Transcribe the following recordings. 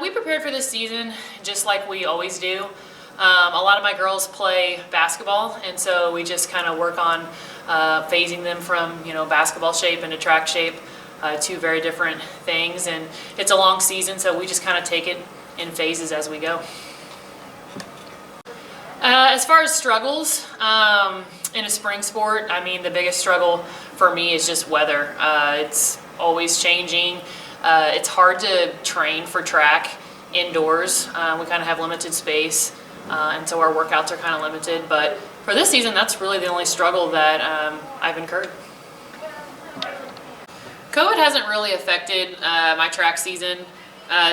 We prepared for this season just like we always do. A lot of my girls play basketball, and so we just kind of work on phasing them from basketball shape into track shape, two very different things. And it's a long season, so we just kind of take it in phases as we go. As far as struggles in a spring sport, I mean, the biggest struggle for me is just weather. It's always changing. It's hard to train for track indoors. We kind of have limited space, and so our workouts are kind of limited. But for this season, that's really the only struggle that I've incurred. COVID hasn't really affected my track season.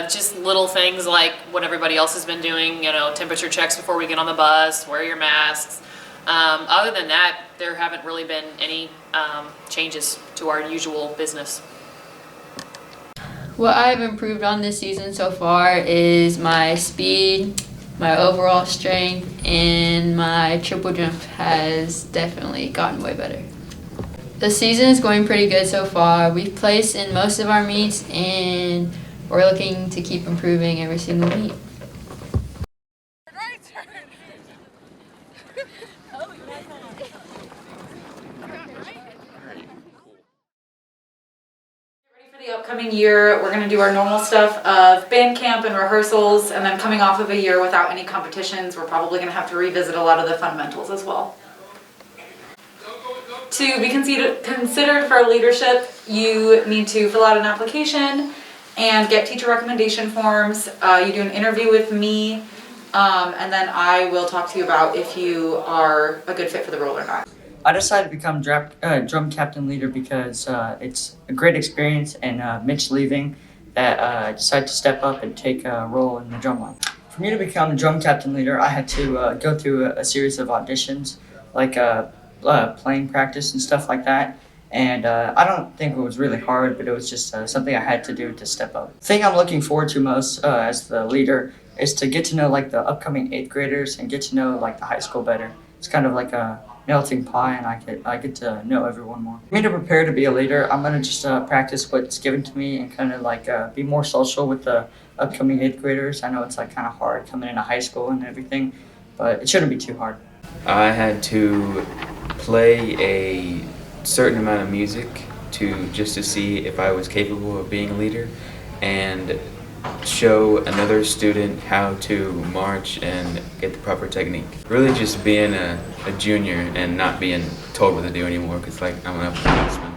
Just little things like what everybody else has been doing, temperature checks before we get on the bus, wear your masks. Other than that, there haven't really been any changes to our usual business. What I've improved on this season so far is my speed, my overall strength, and my triple jump has definitely gotten way better. The season is going pretty good so far. We've placed in most of our meets, and we're looking to keep improving every single meet. The upcoming year, we're going to do our normal stuff of band camp and rehearsals, and then coming off of a year without any competitions, we're probably going to have to revisit a lot of the fundamentals as well. To be considered for leadership, you need to fill out an application and get teacher recommendation forms. You do an interview with me, and then I will talk to you about if you are a good fit for the role or not. I decided to become drum captain leader because it's a great experience, and Mitch leaving, that I decided to step up and take a role in the drum line. For me to become drum captain leader, I had to go through a series of auditions, like playing practice and stuff like that. And I don't think it was really hard, but it was just something I had to do to step up. The thing I'm looking forward to most as the leader is to get to know like the upcoming 8th graders and get to know like the high school better. It's kind of like a melting pot, and I get to know everyone more. For me to prepare to be a leader, I'm gonna just practice what's given to me and kind of like be more social with the upcoming 8th graders. I know it's like kind of hard coming into high school and everything, but it shouldn't be too hard. I had to play a certain amount of music just to see if I was capable of being a leader, and show another student how to march and get the proper technique. Really just being a junior and not being told what to do anymore, because like I'm an upperclassman,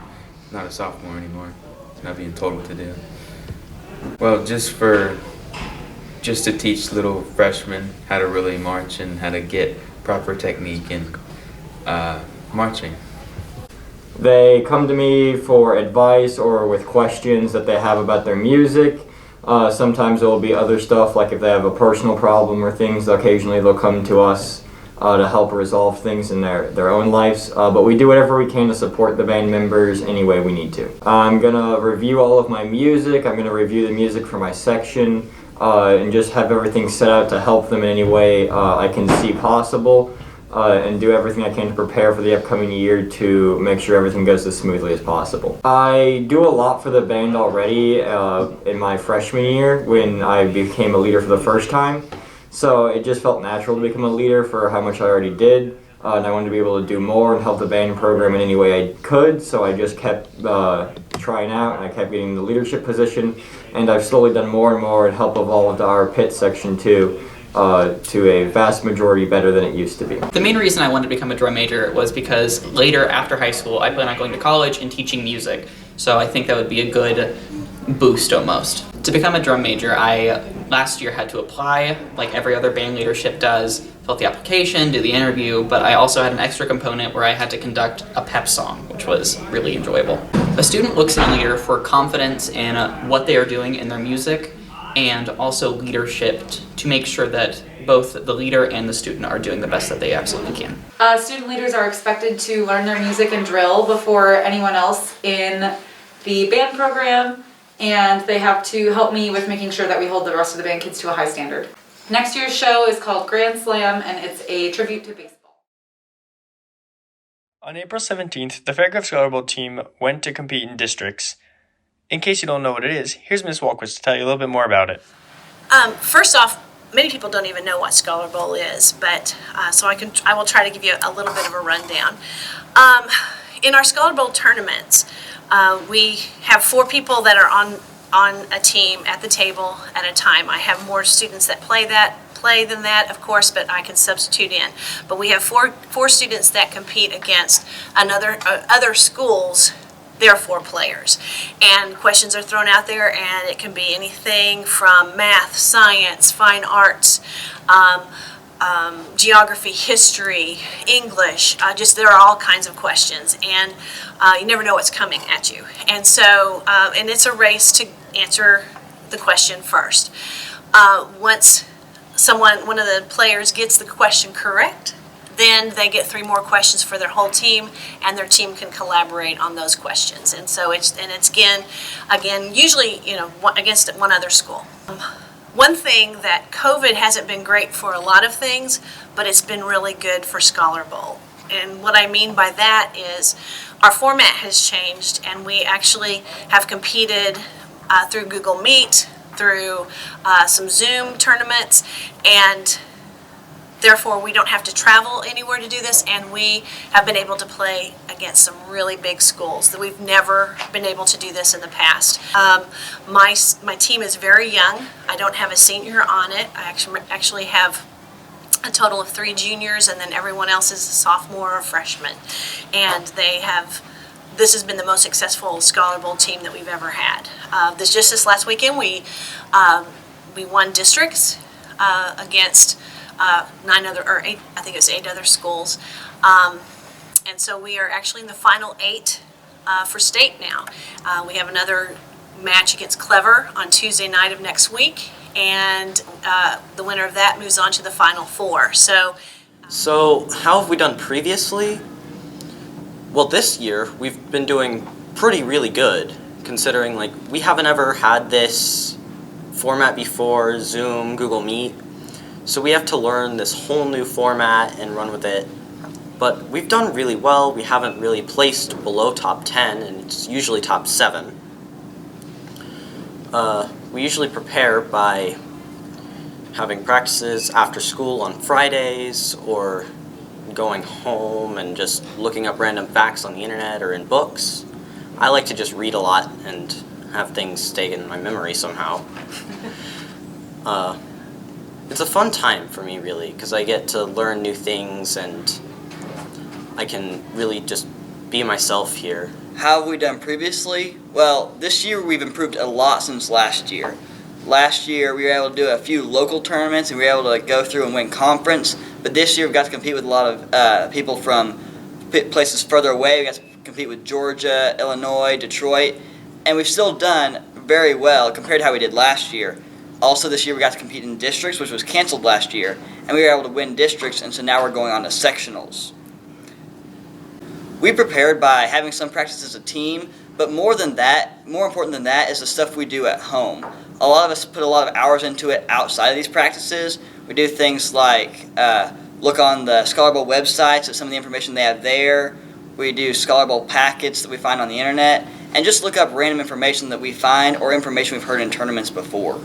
not a sophomore anymore, not being told what to do. Well, just to teach little freshmen how to really march and how to get proper technique in marching. They come to me for advice or with questions that they have about their music. Sometimes there will be other stuff, like if they have a personal problem or things, occasionally they'll come to us to help resolve things in their own lives. But we do whatever we can to support the band members any way we need to. I'm going to review all of my music. I'm going to review the music for my section and just have everything set out to help them in any way I can see possible. And do everything I can to prepare for the upcoming year to make sure everything goes as smoothly as possible. I do a lot for the band already in my freshman year when I became a leader for the first time. So it just felt natural to become a leader for how much I already did. And I wanted to be able to do more and help the band program in any way I could. So I just kept trying out, and I kept getting the leadership position. And I've slowly done more and more in help of all of our pit section too. To a vast majority better than it used to be. The main reason I wanted to become a drum major was because later after high school I plan on going to college and teaching music, so I think that would be a good boost almost. To become a drum major, I last year had to apply like every other band leadership does, fill out the application, do the interview, but I also had an extra component where I had to conduct a pep song, which was really enjoyable. A student looks at a leader for confidence in what they are doing in their music, and also leadership to make sure that both the leader and the student are doing the best that they absolutely can. Student leaders are expected to learn their music and drill before anyone else in the band program, and they have to help me with making sure that we hold the rest of the band kids to a high standard. Next year's show is called Grand Slam, and it's a tribute to baseball. On April 17th, the Fairgrove Scholar Bowl team went to compete in districts. In case you don't know what it is, here's Ms. Walquist to tell you a little bit more about it. First off, many people don't even know what Scholar Bowl is, but so I will try to give you a little bit of a rundown. In our Scholar Bowl tournaments, we have 4 people that are on a team at the table at a time. I have more students that play than that, of course, but I can substitute in. But we have four students that compete against other schools. There are 4 players, and questions are thrown out there, and it can be anything from math, science, fine arts, geography, history, English. There are all kinds of questions, and you never know what's coming at you. And so, and it's a race to answer the question first. Once one of the players gets the question correct, then they get 3 more questions for their whole team, and their team can collaborate on those questions. And so it's again usually against one other school. One thing that COVID hasn't been great for a lot of things, but it's been really good for Scholar Bowl. And what I mean by that is our format has changed, and we actually have competed through Google Meet, through some Zoom tournaments, and therefore we don't have to travel anywhere to do this, and we have been able to play against some really big schools that we've never been able to do this in the past. My team is very young. I don't have a senior on it. I actually have a total of 3 juniors, and then everyone else is a sophomore or freshman. And this has been the most successful Scholar Bowl team that we've ever had. This last weekend, we won districts against 8 other schools. And so we are actually in the final 8 for state now. We have another match against Clever on Tuesday night of next week, and the winner of that moves on to the final 4. So how have we done previously? Well, this year we've been doing really good, considering we haven't ever had this format before, Zoom, Google Meet. So we have to learn this whole new format and run with it. But we've done really well. We haven't really placed below top 10, and it's usually top 7. We usually prepare by having practices after school on Fridays, or going home and just looking up random facts on the internet or in books. I like to just read a lot and have things stay in my memory somehow. It's a fun time for me, really, because I get to learn new things and I can really just be myself here. How have we done previously? Well, this year we've improved a lot since last year. Last year we were able to do a few local tournaments and we were able to go through and win conference, but this year we've got to compete with a lot of people from places further away. We got to compete with Georgia, Illinois, Detroit, and we've still done very well compared to how we did last year. Also this year we got to compete in districts, which was canceled last year, and we were able to win districts, and so now we're going on to sectionals. We prepared by having some practice as a team, but more important than that is the stuff we do at home. A lot of us put a lot of hours into it outside of these practices. We do things like look on the Scholar Bowl websites at some of the information they have there. We do Scholar Bowl packets that we find on the internet, and just look up random information that we find or information we've heard in tournaments before.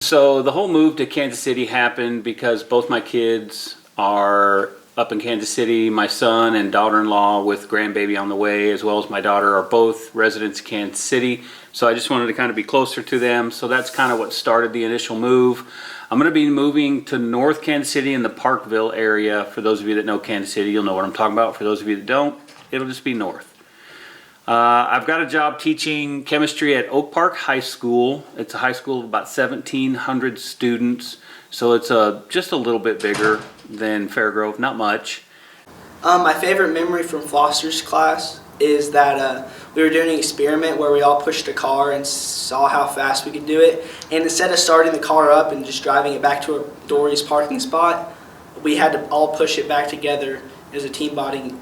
So the whole move to Kansas City happened because both my kids are up in Kansas City. My son and daughter-in-law with grandbaby on the way, as well as my daughter, are both residents of Kansas City. So I just wanted to kind of be closer to them. So that's kind of what started the initial move. I'm going to be moving to North Kansas City in the Parkville area. For those of you that know Kansas City, you'll know what I'm talking about. For those of you that don't, it'll just be north. I've got a job teaching chemistry at Oak Park High School. It's a high school of about 1,700 students, so it's just a little bit bigger than Fairgrove, not much. My favorite memory from Foster's class is that we were doing an experiment where we all pushed a car and saw how fast we could do it. And instead of starting the car up and just driving it back to Dory's parking spot, we had to all push it back together as a team bonding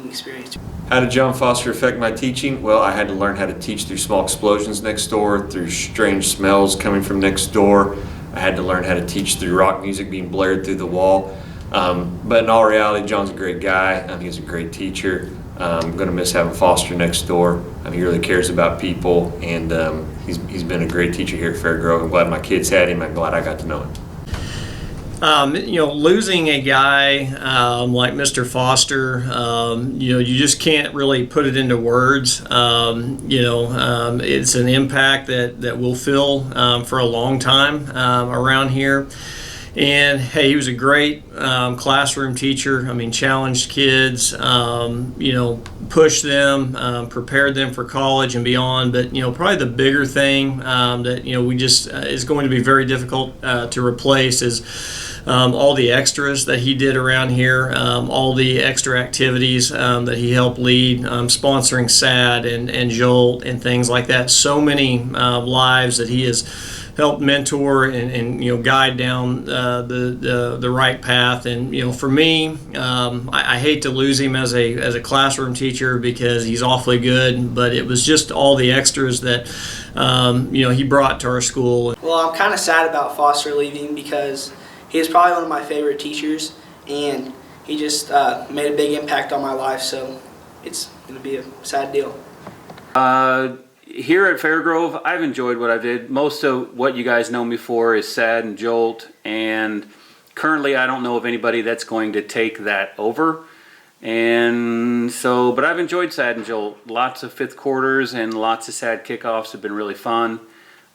experience. How did John Foster affect my teaching? Well, I had to learn how to teach through small explosions next door, through strange smells coming from next door. I had to learn how to teach through rock music being blared through the wall. But in all reality, John's a great guy. He's a great teacher. I'm going to miss having Foster next door. He really cares about people, and he's been a great teacher here at Fairgrove. I'm glad my kids had him. I'm glad I got to know him. Losing a guy like Mr. Foster, you just can't really put it into words. It's an impact that we'll feel for a long time around here. And hey, he was a great classroom teacher. challenged kids, pushed them, prepared them for college and beyond. But probably the bigger thing that we just is going to be very difficult to replace is all the extras that he did around here, all the extra activities that he helped lead, sponsoring SAD and Jolt and things like that. So many lives that he has helped mentor and guide down the right path. And for me, I hate to lose him as a classroom teacher because he's awfully good, but it was just all the extras that he brought to our school. Well, I'm kind of sad about Foster leaving because he was probably one of my favorite teachers, and he just made a big impact on my life, so it's going to be a sad deal. Here at Fairgrove, I've enjoyed what I did. Most of what you guys know me for is SAD and Jolt, and currently I don't know of anybody that's going to take that over. But I've enjoyed SAD and Jolt. Lots of fifth quarters and lots of SAD kickoffs have been really fun.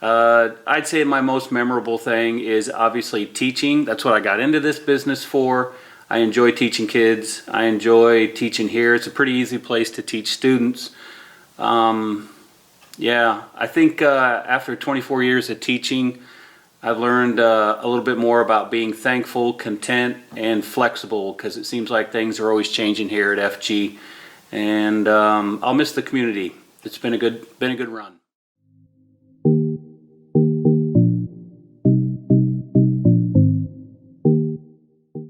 I'd say my most memorable thing is obviously teaching. That's what I got into this business for. I enjoy teaching kids. I enjoy teaching here. It's a pretty easy place to teach students. I think after 24 years of teaching, I've learned a little bit more about being thankful, content, and flexible, because it seems like things are always changing here at FG. And I'll miss the community. It's been a good run.